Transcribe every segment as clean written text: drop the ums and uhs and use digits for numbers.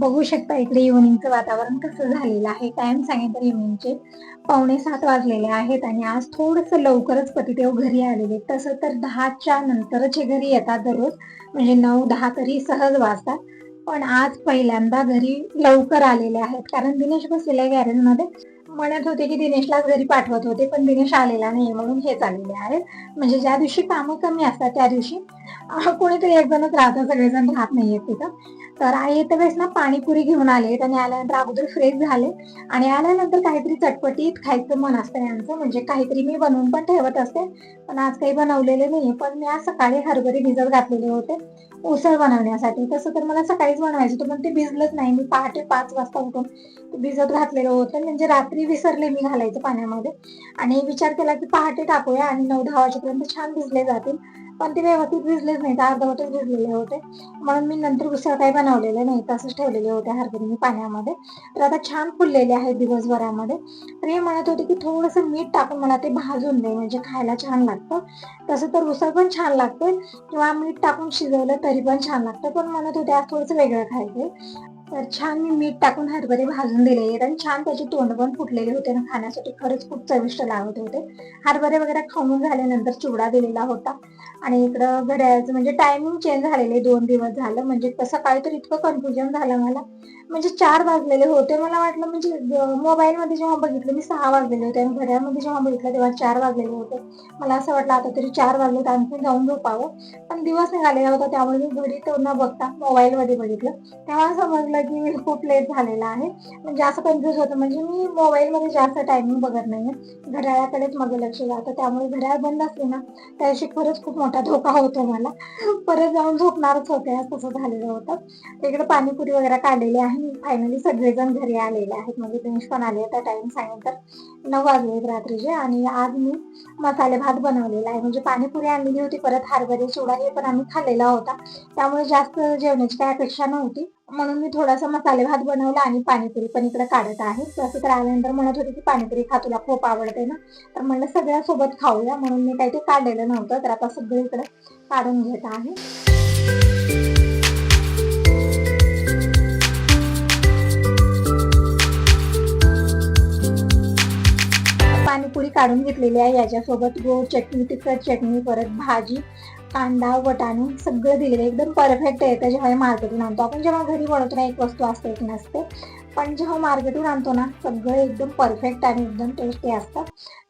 बघू शकता इकडे इव्हनिंगचं वातावरण कसं झालेलं आहे. टाइम सांगितलं इव्हनिंगचे 6:45 वाजलेले आहेत आणि आज थोडंसं लवकरच पतिदेव घरी आलेले. तसं तर 10च्या नंतरच हे घरी येतात दररोज, म्हणजे 9-10 तरी सहज वाजतात. पण आज पहिल्यांदा घरी लवकर आलेले आहेत, कारण दिनेश बसलेला आहे गॅरेजमध्ये. म्हणत होते की दिनेशलाच घरी पाठवत होते, पण दिनेश आलेला नाही म्हणून हेच आलेले आहेत. म्हणजे ज्या दिवशी कामं कमी असतात त्या दिवशी कोणीतरी एक जणच राहतं, सगळेजण राहत नाहीयेत तिथं. तर आई येत्या वेळेस ना पाणीपुरी घेऊन आले आणि आल्यानंतर अगोदर फ्रेश झाले आणि आल्यानंतर काहीतरी चटपटीत खायचं मन असतं यांचं, म्हणजे काहीतरी मी बनवून पण ठेवत असते. पण आज काही बनवलेले नाहीये. पण मी आज सकाळी हरभरे भिजत घातलेले होते उसळ बनवण्यासाठी. तसं तर मला सकाळीच बनवायचं होतं, पण ते भिजलंच नाही. मी पहाटे 5 वाजता उठून ते भिजत घातलेलं होतं, म्हणजे रात्री विसरले मी घालायचं पाण्यामध्ये आणि विचार केला की पहाटे टाकूया आणि 9-10 वाजेपर्यंत छान भिजले जातील. पण ते व्यवस्थित भिजलेच नाही, अर्धवटच भिजलेले होते. म्हणून मी नंतर उसळ काही बनवलेलं नाही, तसंच ठेवलेले होते हरभरे मी पाण्यामध्ये. तर आता छान फुललेले आहेत दिवसभरामध्ये. तर हे म्हणत होते की थोडंसं मीठ टाकून मला ते भाजून दे, म्हणजे खायला छान लागतं. तसं तर उसळ पण छान लागते किंवा मीठ टाकून शिजवलं तरी पण छान लागतं, पण म्हणत होते आज थोडंसं वेगळं खायचंय. तर छान मी मीठ टाकून हरभरे भाजून दिले आणि छान त्याचे तोंड पण फुटलेले होते ना, खाण्यासाठी खरंच खूप चविष्ट लागत होते. हरभरे वगैरे खाऊन झाल्यानंतर चिवडा दिलेला होता आणि इकडं घड्याळाचं म्हणजे टायमिंग चेंज झालेले 2 दिवस झालं. म्हणजे सकाळी तर इतकं कन्फ्युजन झालं मला, म्हणजे 4 वाजलेले होते. मला वाटलं म्हणजे मोबाईलमध्ये जेव्हा बघितलं मी 6 वाजलेले होते आणि घड्याळमध्ये जेव्हा बघितलं तेव्हा 4 वाजलेले होते. मला असं वाटलं आता तरी 4 वाजले तर आणखी जाऊन झोपावं, पण दिवस निघालेला होता त्यामुळे मी घडी तो न बघता मोबाईलमध्ये बघितलं. तेव्हा समजलं की मी खूप लेट झालेला आहे. म्हणजे असं कन्फ्युज होतं, म्हणजे मी मोबाईलमध्ये जास्त टायमिंग बघत नाहीये, घड्याळाकडेच माझं लक्ष जातं. त्यामुळे घड्याळ बंद असले ना त्याशी खरंच खूप मोठा धोका होतो मला. परत जाऊन झोपणारच होते, आज तसं झालेलं होतं. तिकडे पाणीपुरी वगैरे काढलेली आहे. फायनली सगळेजण घरी आलेले आहेत, म्हणजे दिनेश पण आले. आता टाइम सांगितलं तर 9 वाजले रात्रीचे आणि आज मी मसाले भात बनवलेला आहे. म्हणजे पाणीपुरी आणलेली होती, परत हरभरे चिवडा हे पण आम्ही खाल्लेला होता, त्यामुळे जास्त जेवणाची काही अपेक्षा नव्हती. म्हणून मी थोडासा मसाले भात बनवला आणि पाणीपुरी पण इकडे काढत आहे. तसं तर आल्यानंतर म्हणत होते की पाणीपुरी खा, तुला खूप आवडते ना. तर म्हणलं सगळ्यासोबत खाऊया, म्हणून मी काही ते काढलेलं नव्हतं. तर आता सगळं इकडे काढून घेत आहे. पाणीपुरी काढून घेतलेली आहे. याच्यासोबत गोड चटणी, तिखट चटणी, परत भाजी, कांदा, वटाणे सगळं दिलेलं आहे. एकदम परफेक्ट आहे. तर जेव्हा मार्केटून आणतो आपण, जेव्हा घरी बनवतो ना एक वस्तू असते एक नसते, पण जेव्हा मार्केटून आणतो ना सगळं एकदम परफेक्ट आणि एकदम टेस्टी असतं.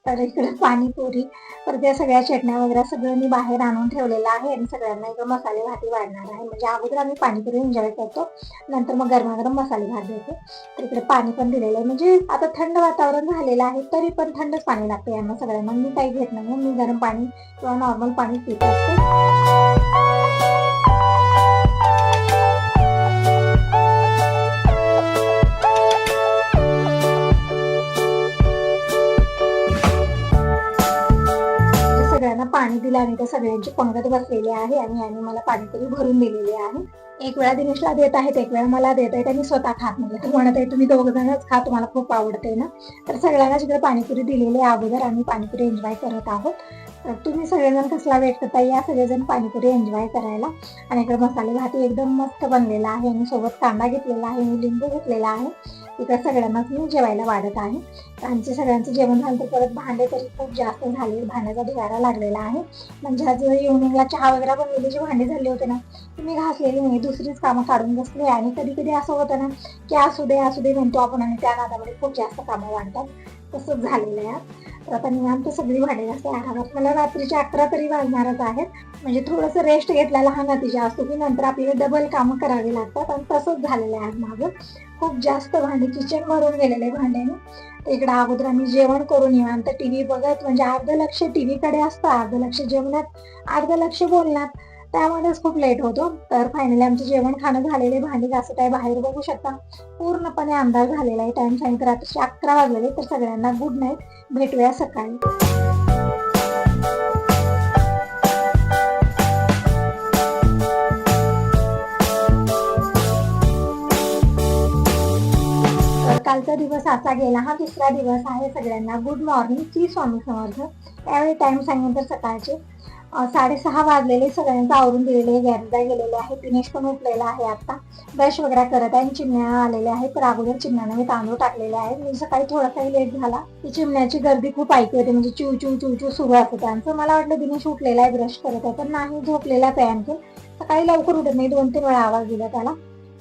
तर इकडे पाणीपुरी, तर त्या सगळ्या चटण्या वगैरे सगळं मी बाहेर आणून ठेवलेलं आहे आणि सगळ्यांना इकडे मसाले भाती वाढणार आहे. म्हणजे अगोदर आम्ही पाणीपुरी एन्जॉय करतो, नंतर मग गरमागरम मसाले भात देतो. तर इकडे पाणी पण दिलेलं आहे. म्हणजे आता थंड वातावरण झालेलं आहे, तरी पण थंडच पाणी लागतं यांना सगळ्यांना. मी काही घेत नाही, मी गरम पाणी किंवा नॉर्मल पाणी पित असते. सगळ्यांना पाणी दिलं आणि त्या सगळ्यांची पंगत बसलेली आहे आणि यांनी मला पाणीपुरी भरून दिलेली आहे. एक वेळा दिनेशला देत आहेत, एक वेळा मला देत आहेत आणि स्वतः खात नाही. तर म्हणत आहे तुम्ही दोघ जणच खा, तुम्हाला खूप आवडते ना. तर सगळ्यांना जिकडे पाणीपुरी दिलेली आहे अगोदर, आम्ही पाणीपुरी एन्जॉय करत आहोत. तर तुम्ही सगळेजण कसला वेट करता, या सगळेजण पाणीपुरी एन्जॉय करायला. आणि इकडे मसाले भात एकदम मस्त बनलेला आहे आणि सोबत कांदा घेतलेला आहे आणि लिंबू घेतलेला आहे. इकडे सगळ्यांनाच मी जेवायला वाढत आहे. आमचे सगळ्यांचं जेवण झालं तर परत भांडे तरी खूप जास्त झाले, भांड्याचा ढिगारा लागलेला आहे. म्हणजे आज इव्हनिंगला चहा वगैरे बनवलेली जी भांडी झाली होती ना ती मी घासलेली नाही, दुसरीच कामं काढून बसले. आणि कधी कधी असं होतं ना की असू दे म्हणतो आपण आणि त्या नादामध्ये खूप जास्त कामं वाढतात, तसंच झालेलं आहे. तर आता निवांत सगळी भांडी घासते आरामात. मला रात्रीचे 11 तरी वाजणारच आहेत. म्हणजे थोडंसं रेस्ट घेतलेला हा नतीजा असतो की नंतर आपल्याला डबल कामं करावी लागतात, आणि तसंच झालेलं आहे माझं. खूप जास्त भांडी, किचन भरून गेलेले भांड्याने. इकडं अगोदर आम्ही जेवण करून निवांत टीव्ही बघत, म्हणजे अर्ध लक्ष टीव्हीकडे असतं, अर्ध लक्ष जेवणात, अर्ध लक्ष बोलण्यात, त्यामध्येच खूप लेट होतो. तर फायनली आमचं जेवण खाणं झालेले, भांडी घासत आहे. बाहेर बघू शकता पूर्णपणे अंधार झालेला आहे. टाइम सांगितलं रात्रीचे 11 वाजलेले. तर सगळ्यांना गुड नाईट, भेटूया सकाळी. तर कालचा दिवस असा गेला, हा दुसरा दिवस आहे. सगळ्यांना गुड मॉर्निंग, श्री स्वामी समर्थ. त्यावेळी टाइम सांगितलं सकाळचे 6:30 वाजलेले, सगळ्यांचं आवरून दिलेले, गॅरेजला गेलेले आहे. दिनेश पण उठलेला आहे आता, ब्रश वगैरे करत आहे आणि चिमण्या आलेल्या आहेत. तर अगोदर चिमण्याने मी तांदूळ टाकलेले आहेत. म्हणजे सकाळी थोडासाही लेट झाला की चिमण्याची गर्दी खूप ऐकू येते, म्हणजे चिव चिव चिव चिव सुरू असतं त्यांचं. मला वाटलं दिनेश उठलेला आहे, ब्रश करत आहे, पण नाही, झोपलेला आहे आणखी. सकाळी लवकर उठत नाही, 2-3 वेळा आवाज दिला त्याला.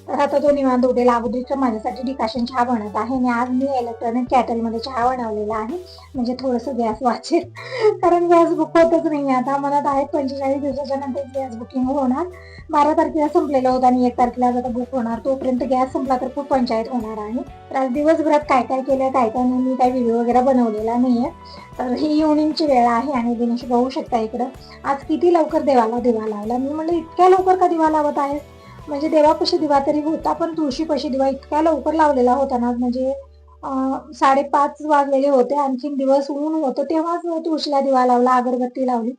तर आता तो निवांत उठेल. अगोदरचा माझ्यासाठी डिकाशन चहा बनत आहे आणि आज मी इलेक्ट्रॉनिक कॅटलमध्ये चहा बनवलेला आहे, म्हणजे थोडंसं गॅस वाचेल. कारण गॅस बुक होतच नाही आता. मनात आहे 45 दिवसाच्या नंतर गॅस बुकिंग होणार. 12 तारखेला संपलेलं होतं आणि 1 तारखेला आता बुक होणार. तोपर्यंत गॅस संपला तर खूप पंचायत होणार आहे. तर आज दिवसभरात काय काय केलं, काय काय नाही, मी काही व्हिडिओ वगैरे बनवलेला नाहीये. तर ही इव्हनिंगची वेळ आहे आणि दिनेश बघू शकता इकडं आज किती लवकर देवाला दिवा लावला. मी म्हणलं इतक्या लवकर का दिवा लावत आहे, म्हणजे देवापाशी दिवा तरी होता, पण तुळशीपाशी दिवा इतक्या लवकर लावलेला होता ना, म्हणजे 5:30 वाजलेले होते, आणखीन दिवस ऊन होतं, तेव्हाच तुळशीला दिवा लावला, अगरबत्ती लावली.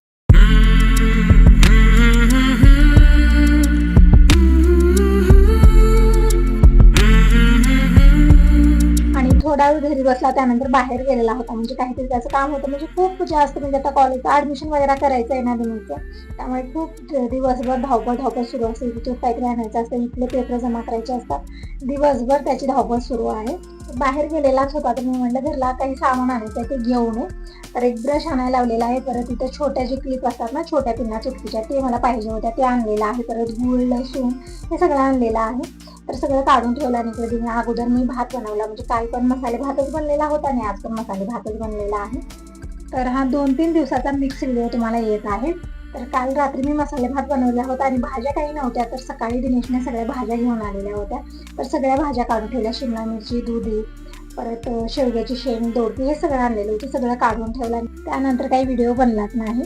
आणि थोडा वेळ घरी बसला, त्यानंतर बाहेर गेलेला होता, म्हणजे काहीतरी त्याचं काम होतं, म्हणजे खूप जास्त, म्हणजे आता कॉलेजचं ऍडमिशन वगैरे करायचं आहे ना दिनेशचं, त्यामुळे खूप दिवसभर धावपळ सुरू असते. तिथे काहीतरी आणायचं असतं, इथले पेपर जमा करायचे असतात, दिवसभर त्याची धावपळ सुरू आहे. बाहेर गेलेलाच होता, तर मी म्हटलं घरला काही सामान आणायचं आहे ते घेऊन ये. तर एक ब्रश आणायला लावलेला आहे, परत इथे छोट्या जे क्लिप असतात ना, छोट्या पिन्ना चुटकीच्या, ते मला पाहिजे होत्या, ते आणलेलं आहे. परत गूळ, लसूण हे सगळं आणलेलं आहे. तर सगळं काढून ठेवलं आणि इकडे दिने अगोदर मी भात बनवला, म्हणजे काल पण मसाले भातच बनलेला होता आणि आज पण मसाले भातच बनलेला आहे. तर हा 2-3 दिवसाचा मिक्स व्हिडिओ तुम्हाला येत आहे. तर काल रात्री मी मसाले भात बनवला होता आणि भाज्या काही नव्हत्या, तर सकाळी दिनेशने सगळ्या भाज्या घेऊन आलेल्या होत्या. तर सगळ्या भाज्या काढून ठेवल्या, शिमला मिरची, दुधी, परत शेवग्याची शेंग, दोडकी, हे सगळं आणलेलं होतं, सगळं काढून ठेवलं. त्यानंतर काही व्हिडिओ बनलाच नाही.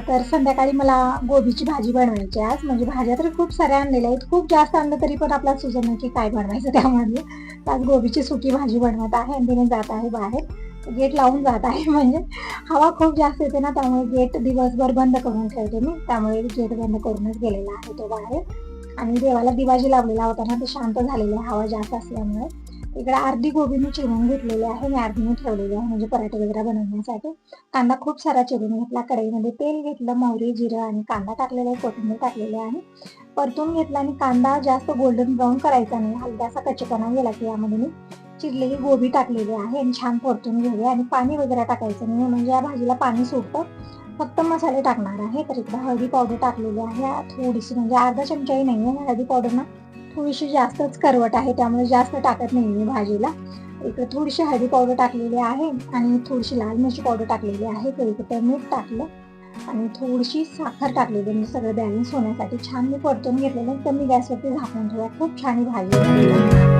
तर संध्याकाळी मला गोबीची भाजी बनवायची आज, म्हणजे भाज्या तर खूप साऱ्या आणलेल्या आहेत, खूप जास्त आणलं तरी पण आपल्याला सुचत नाही की काय बनवायचं त्यामध्ये. आज गोबीची सुकी भाजी बनवत आहे आणि तिने जात आहे बाहेर, गेट लावून जात आहे. म्हणजे हवा खूप जास्त येते ना, त्यामुळे गेट दिवसभर बंद करून ठेवते मी, त्यामुळे गेट बंद करूनच गेलेला आहे तो बाहेर. आणि देवाला दिवा जी लावलेला होता ना, ते शांत झालेले आहे हवा जास्त असल्यामुळे. इकडे अर्धी गोबी मी चिरून घेतलेली आहे आणि अर्धी मी ठेवलेली आहे, म्हणजे पराठे वगैरे बनवण्यासाठी. कांदा खूप सारा चिरून घेतला, कढईमध्ये तेल घेतलं, मोहरी, जिरं आणि कांदा टाकलेला आहे, कोथिंबीर टाकलेली आहे, परतून घेतला. आणि कांदा जास्त गोल्डन ब्राऊन करायचा नाही, हलकासा कच्चेपणा गेला की यामध्ये मी चिरलेली गोबी टाकलेली आहे आणि छान परतून घेऊया. आणि पाणी वगैरे टाकायचं नाही, म्हणजे या भाजीला पाणी सुटतं. फक्त मसाले टाकणार आहे. तर इकडे हळदी पावडर टाकलेली आहे थोडीशी, म्हणजे अर्धा चमचाही नाही आहे. हळदी पावडर ना थोडीशी जास्तच करवट आहे, त्यामुळे जास्त टाकत नाही मी भाजीला. इकडे थोडीशी हळदी पावडर टाकलेली आहे आणि थोडीशी लाल मिरची पावडर टाकलेली आहे. तर इकडे मीठ टाकलं आणि थोडीशी साखर टाकलेली, म्हणजे सगळं बॅलन्स होण्यासाठी. छान मी परतून घेतलेलं, कमी गॅसवरती झाकून ठेवा. खूप छान भाजी.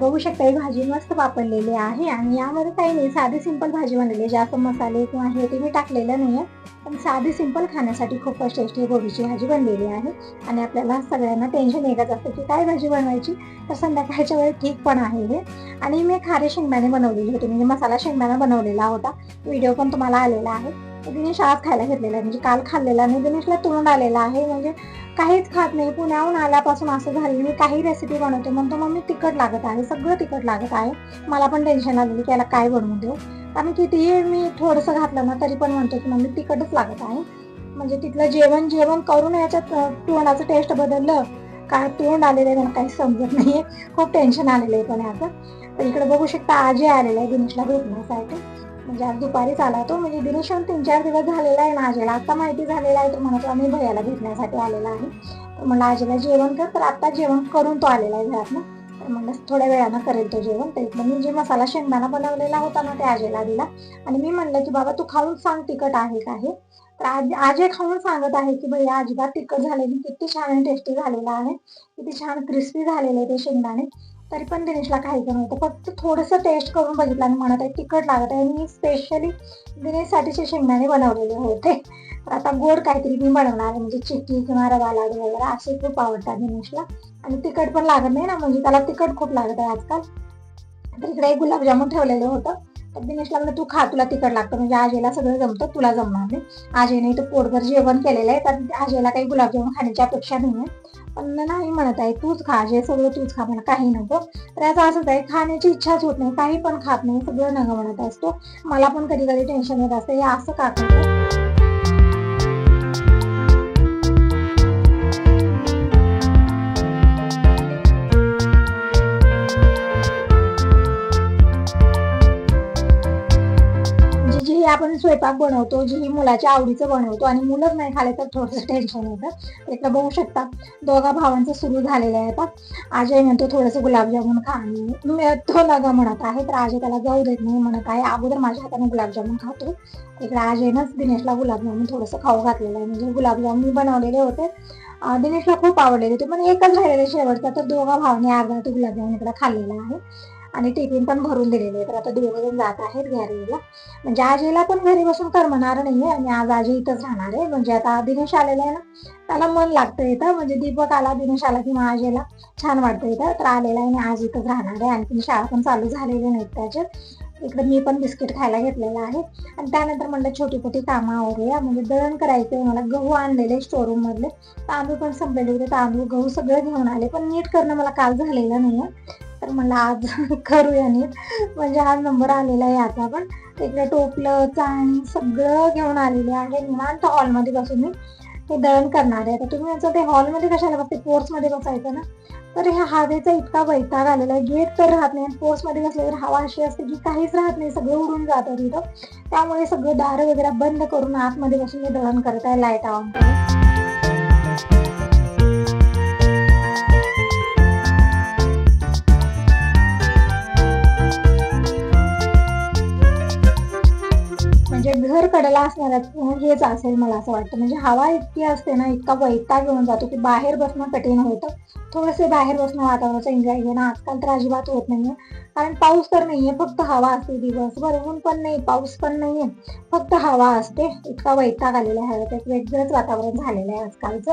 बघू शकता ही भाजी मस्त वापरलेली आहे आणि यामध्ये काही नाही, साधी सिंपल भाजी बनलेली आहे, जास्त मसाले किंवा हे ते मी टाकलेलं नाहीये, पण साधी सिंपल खाण्यासाठी खूपच टेस्टी गोबीची भाजी बनलेली आहे. आणि आपल्याला सगळ्यांना टेन्शन एकच असतं की काय भाजी बनवायची, तर संध्याकाळच्या वेळी ठीक पण आहे हे. आणि मी खारे शेंगदाणे बनवलेले होते, म्हणजे मसाला शेंगदाणा बनवलेला होता, व्हिडिओ पण तुम्हाला आलेला आहे. दिनेश आज खायला घेतलेला आहे, म्हणजे काल खाल्लेला नाही, दिनेशला तोंड आलेला आहे, म्हणजे काहीच खात नाही. पुण्याहून आल्यापासून असं झालं, मी काही रेसिपी बनवते म्हणतो मम्मी तिखट लागत आहे, सगळं तिखट लागत आहे. मला पण टेन्शन आलेली की याला काय बनवून देऊ, कारण कितीही मी थोडंसं घातलं ना तरी पण म्हणतो की मम्मी तिखटच लागत आहे. म्हणजे तिथलं जेवण करून याच्यात तोंडाचं टेस्ट बदललं, काय तोंड आलेलं आहे मला काही समजत नाहीये, खूप टेन्शन आलेलं आहे. पण आता तर इकडे बघू शकता आजी आलेला आहे दिनेशला भेटण्यासाठी, म्हणजे आज दुपारीच आला तो, म्हणजे दिनेश 3-4 दिवस झालेला आहे ना आजीला, आता माहिती झालेला आहे. तो म्हणतो आम्ही भैयाला भेटण्यासाठी आलेला आहे. तर म्हणलं आजीला जेवण कर, तर आता जेवण करून तो आलेला आहे घरात ना, तर म्हणलं थोड्या वेळानं करेल तो जेवण. तर इकडे मी जे मसाला शेंगदाणा बनवलेला होता ना, ते आजीला दिला आणि मी म्हणलं की बाबा तू खाऊन सांग तिखट आहे का हे. तर आजी खाऊन सांगत आहे की भैया अजिबात तिखट झालेली, किती छान आणि टेस्टी झालेला आहे, किती छान क्रिस्पी झालेले ते शेंगदाणे. तरी पण दिनेशला खायचं नव्हतं. फक्त थोडंसं टेस्ट करून बघितलं आणि म्हणत आहे तिखट लागत आहे. मी स्पेशली दिनेशसाठीचे शेंगदाणे बनवलेले होते. तर आता गोड काहीतरी मी बनवणार आहे, म्हणजे चिक्की किंवा रवा लाडू वगैरे असे खूप आवडतात दिनेशला. आणि तिखट पण लागत नाही ना, म्हणजे त्याला तिखट खूप लागत आहे आजकाल. तर इकडे एक गुलाबजामुन ठेवलेलं होतं. तर दिनेशला म्हणलं तू खा, तुला तिखट लागतं, म्हणजे आजीला सगळं जमतं, तुला जमणार नाही. आजीने इथं पोटभर जेवण केलेलं आहे, तर आजीला काही गुलाबजामुन खाण्याची अपेक्षा नाही आहे. पण नाही म्हणत आहे तूच खा, जे सगळं तूच खा, मला काही नको. तर याचा असंच आहे, खाण्याची इच्छाच होत नाही, काही पण खात नाही, सगळं नग म्हणत असतो. मला पण कधी कधी टेन्शन येत असतं, हे असं का करतो. जे आपण स्वयंपाक बनवतो, जे मुलाच्या आवडीचं बनवतो आणि मुलंच नाही खाले तर थोडंसं टेन्शन येतं. इकडं बघू शकता दोघा भावांचं सुरू झालेलं आहे. आता अजय म्हणतो थोडंसं गुलाबजामुन खा, आणि तो नका म्हणत आहे. तर अजय त्याला जाऊ देत नाही, म्हणत आहे अगोदर माझ्या हाताने गुलाबजामुन खातो. इकडे अजयनंच दिनेशला गुलाबजामुन थोडंसं खाऊ घातलेलं आहे, म्हणजे गुलाबजामुन मी बनवलेले होते, दिनेशला खूप आवडलेले होते, पण एकच राहिलेले शेवटचा. तर दोघा भावांनी अर्धा तो गुलाबजामुन इकडे खाल्लेला आहे आणि टिफिन पण भरून दिलेले आहे. तर आता दोघं जात आहेत घरीला, म्हणजे आजीला पण घरी बसून करमणार नाहीये आणि आज आजी इथंच राहणार आहे. म्हणजे आता दिनेश आलेला आहे ना, त्याला मन लागतं इथं, म्हणजे दीपक आला, दिनेश आला की आजीला छान वाटतं इथं. तर आलेला आहे आणि आज इथंच राहणार आहे. आणखी शाळा पण चालू झालेली नाहीत त्याचे. इकडे मी पण बिस्किट खायला घेतलेलं आहे आणि त्यानंतर म्हणलं छोटी छोटी कामं आवरूया. म्हणजे दळण करायचंय मला, गहू आणलेले स्टोरूम मधले, तांदूळ पण संपलेले होते, तांदूळ गहू सगळं घेऊन आले, पण नीट करणं मला काल झालेलं नाहीये. तर म्हणलं आज करूया नीट, म्हणजे आज नंबर आलेला आहे याचा पण. इकडे टोपलं चाळणी सगळं घेऊन आलेले आहे. निवांत हॉलमध्ये बसून मी ते दळण करणार आहे. तर तुम्ही याचं ते हॉलमध्ये कशाला बसते, पोर्समध्ये बसायचं ना. तर ह्या हवेचा इतका वैताग आलेला आहे, गेट तर राहत नाही, पोर्समध्ये बसले तर हवा अशी असते की काहीच राहत नाही, सगळं उडून जातं तिथं. त्यामुळे सगळं दार वगैरे बंद करून आतमध्ये बसून मी दळण करत आहे, लाईट ऑन करून. म्हणजे घर कडेला असणाऱ्या हेच असेल मला असं वाटतं. म्हणजे हवा इतकी असते ना, इतका वैताग घेऊन जातो की बाहेर बसणं कठीण होतं. थोडंसं बाहेर बसणं, वातावरणाचा एन्जॉय घेणं आजकाल तर अजिबात होत नाहीये. कारण पाऊस तर नाहीये, फक्त हवा असते दिवसभर, ऊन पण नाही, पाऊस पण नाहीये, फक्त हवा असते. इतका वैताग आलेला आहे, एक वेगळंच वातावरण झालेलं आहे आजकालचं.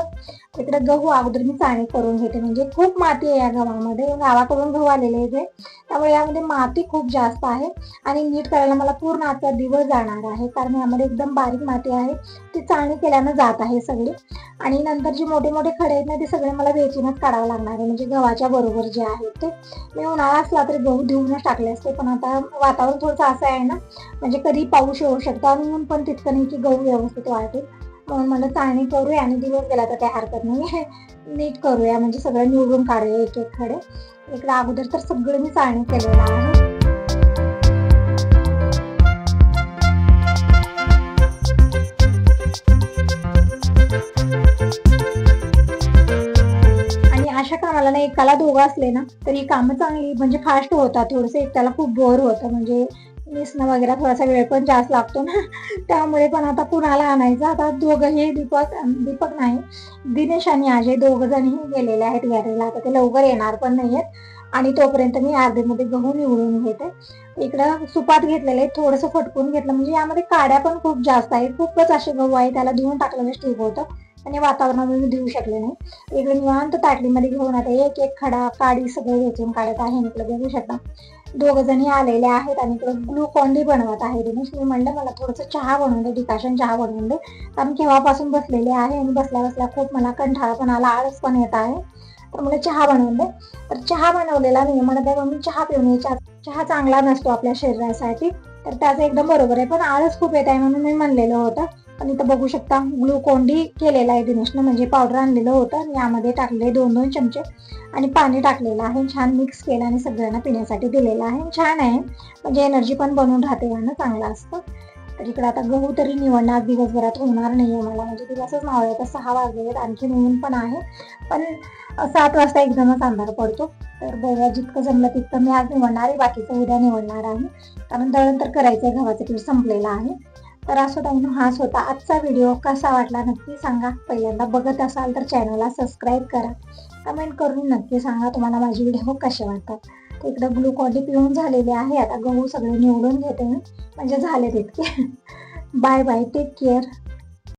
तिकडे गहू अगोदर मी चाळणी करून घेते, म्हणजे खूप माती आहे या गव्हामध्ये, गावाकडून गहू आलेले आहे, त्यामुळे यामध्ये माती खूप जास्त आहे आणि नीट करायला मला पूर्ण आजचा दिवस जाणार आहे. कारण यामध्ये एकदम बारीक माती आहे, ती चाळणी केल्यानं जात आहे सगळी. आणि नंतर जे मोठे मोठे खडे आहेत ना, ते सगळे मला वेचूनच काढावं लागणार आहे, म्हणजे गव्हाच्या बरोबर जे आहेत ते. मी उन्हाळा असला तरी गहू धुवूनच टाकले असते, पण आता वातावरण थोडंसं असं आहे ना, म्हणजे कधी पाऊस येऊ शकतो आणि ऊन पण तितकं नाही की गहू व्यवस्थित वाटेल. म्हणून मला चाळणी करूया आणि दिवस गेला तर काही हरकत नाही, नीट करूया, म्हणजे सगळं निवडून काढूया एक एक खडे. इकडे अगोदर तर सगळं मी चाळणी केलेलं आहे. अशा कामाला ना एकाला दोघं असले ना तरी कामं चांगली, म्हणजे फास्ट होतात. थोडंसं एकट्याला खूप बोर होतं, म्हणजे निसणं वगैरे थोडासा वेळ पण जास्त लागतो ना, त्यामुळे. पण आता कुणाला आणायचं, आता दोघंही दीपक नाही, दिनेश आणि अजय दोघ जणही गेलेले आहेत गॅरेजला. आता ते लवकर येणार पण नाहीयेत आणि तोपर्यंत मी अर्धेमध्ये गहू निवडून घेते. इकडं सुपात घेतलेले, थोडंसं फटकून घेतलं, म्हणजे यामध्ये काड्या पण खूप जास्त आहेत, खूपच असे गहू आहे, त्याला धुवून टाकलेलं ठीक होतं आणि वातावरणामुळे मी देऊ शकले नाही. इकडे निवांत ताटलीमध्ये घेऊन आता एक एक खडा काडी सगळं वेचून काढत आहे. इकडे बघू शकता दोघ जणी आलेले आहेत आणि इकडे ग्लुकॉन डी बनवत आहे दिनेश. मी म्हणलं मला थोडंसं चहा बनवून दे, डिकाशन चहा बनवून दे, कारण केव्हापासून बसलेले आहे आणि बसल्या बसल्या खूप मला कंठाळा पण आला, आळस पण येत आहे. तर मला चहा बनवून दे. तर चहा बनवलेला नाही, म्हणत आहे मम्मी चहा पिऊन ये, चहा चांगला नसतो आपल्या शरीरासाठी. तर त्याचं एकदम बरोबर आहे, पण आळस खूप येत आहे म्हणून मी म्हणलेलं होतं. पण इथं बघू शकता ग्लुकॉन डी केलेला आहे दिनेशनं, म्हणजे पावडर आणलेलं होतं आणि यामध्ये टाकले 2-2 चमचे आणि पाणी टाकलेलं आहे, छान मिक्स केलं आणि सगळ्यांना पिण्यासाठी दिलेलं आहे. छान आहे, म्हणजे एनर्जी पण बनवून राहते यानं, चांगलं असतं. तर इकडे आता गहू तरी निवडणार दिवसभरात होणार नाहीये मला, म्हणजे दिवसच नाव तर 6 वाजले, आणखी ऊन पण आहे, पण 7 वाजता एकदमच अंधार पडतो. तर बघा जितकं जमलं तितकं मी आज निवडणार आहे, बाकीचं उद्या निवडणार आहे, कारण दळण तर करायचंय, गव्हाचं पीठ संपलेलं आहे. तर असं टाईम हाच होता आजचा व्हिडिओ. कसा वाटला नक्की सांगा. पहिल्यांदा बघत असाल तर चॅनलला सबस्क्राईब करा. कमेंट करून नक्की सांगा तुम्हाला माझे व्हिडिओ कसे वाटतात. तर इकडे ग्लुकॉन पिऊन झालेले आहे. आता गहू सगळे निवडून घेते मी, म्हणजे झाले तितके. Bye bye, take care.